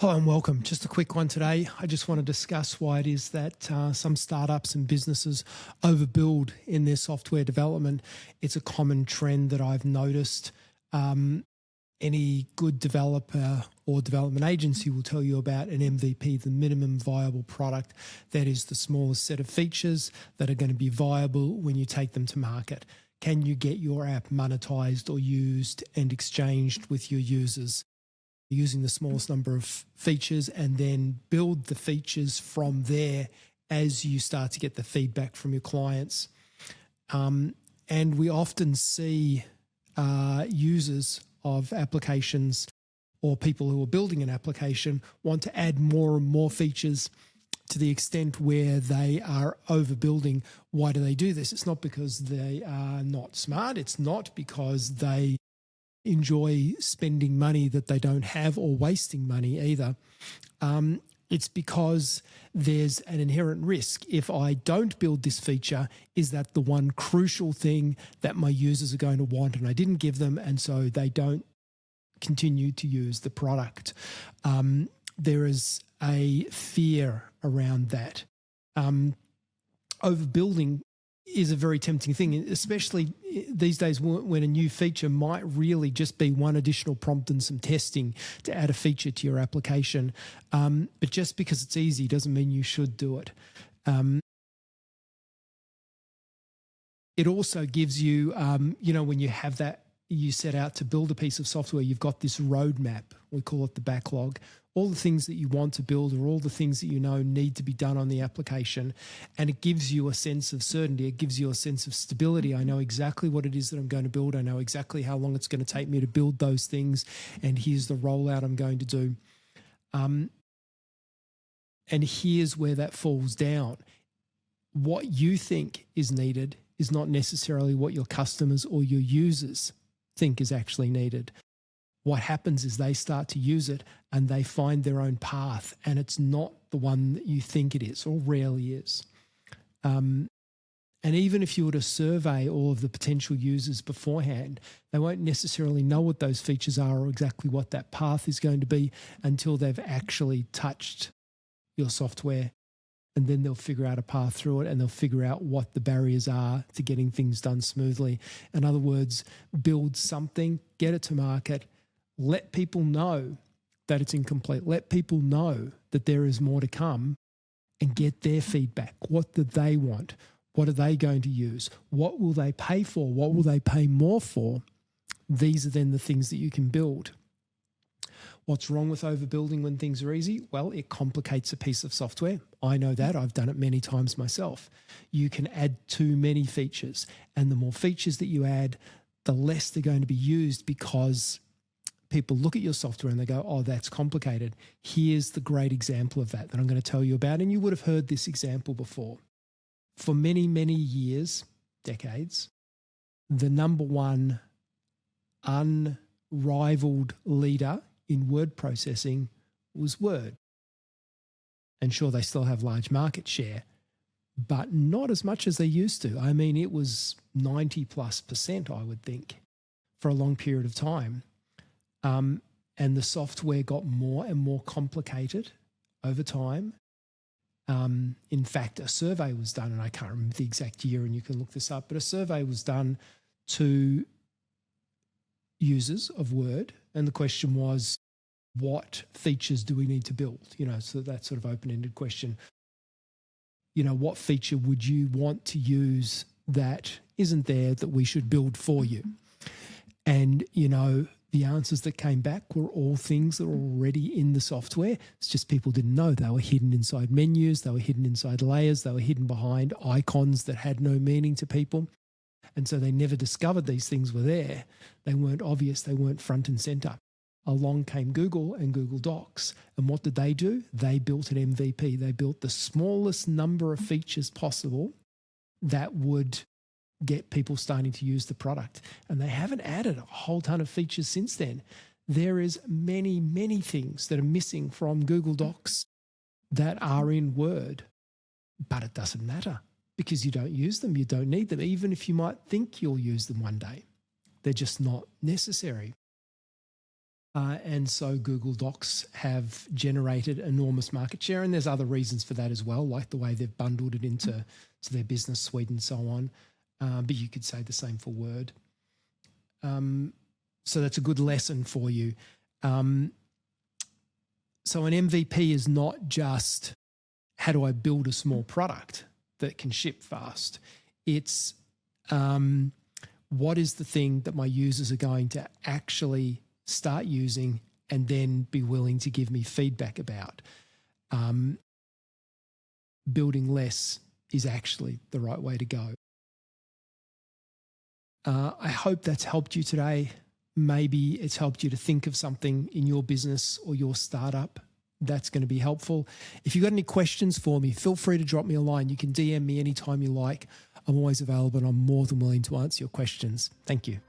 Hello and welcome. Just a quick one today. I just want to discuss why it is that some startups and businesses overbuild in their software development. It's a common trend that I've noticed. Any good developer or development agency will tell you about an MVP, the minimum viable product. That is the smallest set of features that are going to be viable when you take them to market. Can you get your app monetized or used and exchanged with your users? Using the smallest number of features and then build the features from there as you start to get the feedback from your clients. And we often see users of applications or people who are building an application want to add more and more features to the extent where they are overbuilding. Why do they do this? It's not because they are not smart. It's not because they enjoy spending money that they don't have or wasting money either. It's because there's an inherent risk. If I don't build this feature, is that the one crucial thing that my users are going to want and I didn't give them, and so they don't continue to use the product? There is a fear around that. Overbuilding is a very tempting thing, especially these days when a new feature might really just be one additional prompt and some testing to add a feature to your application. But just because it's easy doesn't mean you should do it. It also gives you, when you have that, you set out to build a piece of software, you've got this roadmap, we call it the backlog, all the things that you want to build or all the things that you know need to be done on the application. And it gives you a sense of certainty. It gives you a sense of stability. I know exactly what it is that I'm going to build. I know exactly how long it's going to take me to build those things. And here's the rollout I'm going to do. And here's where that falls down. What you think is needed is not necessarily what your customers or your users think is actually needed. What happens is they start to use it and they find their own path, and it's not the one that you think it is or rarely is. And even if you were to survey all of the potential users beforehand, they won't necessarily know what those features are or exactly what that path is going to be until they've actually touched your software. And then they'll figure out a path through it and they'll figure out what the barriers are to getting things done smoothly. In other words, build something, get it to market, let people know that it's incomplete, let people know that there is more to come, and get their feedback. What do they want? What are they going to use? What will they pay for? What will they pay more for? These are then the things that you can build. What's wrong with overbuilding when things are easy? Well, it complicates a piece of software. I know that. I've done it many times myself. You can add too many features, and the more features that you add, the less they're going to be used because people look at your software and they go, oh, that's complicated. Here's the great example of that I'm going to tell you about. And you would have heard this example before. For many, many years, decades, the number one unrivaled leader in word processing was Word. And sure, they still have large market share, but not as much as they used to. I mean, it was 90+%, I would think, for a long period of time. And the software got more and more complicated over time. In fact, a survey was done, and I can't remember the exact year, and you can look this up, but a survey was done to users of Word, and the question was, what features do we need to build? So that sort of open-ended question. What feature would you want to use that isn't there that we should build for you? And, the answers that came back were all things that were already in the software. It's just people didn't know. They were hidden inside menus. They were hidden inside layers. They were hidden behind icons that had no meaning to people. And so they never discovered these things were there. They weren't obvious. They weren't front and center. Along came Google and Google Docs. And what did they do? They built an MVP. They built the smallest number of features possible that would get people starting to use the product. And they haven't added a whole ton of features since then. There is many, many things that are missing from Google Docs that are in Word, but it doesn't matter because you don't use them. You don't need them. Even if you might think you'll use them one day, they're just not necessary. And so Google Docs have generated enormous market share. And there's other reasons for that as well, like the way they've bundled it into their business suite and so on. But you could say the same for Word. So that's a good lesson for you. So an MVP is not just how do I build a small product that can ship fast. It's what is the thing that my users are going to actually start using and then be willing to give me feedback about. Building less is actually the right way to go. I hope that's helped you today. Maybe it's helped you to think of something in your business or your startup that's going to be helpful. If you've got any questions for me, feel free to drop me a line. You can DM me anytime you like. I'm always available and I'm more than willing to answer your questions. Thank you.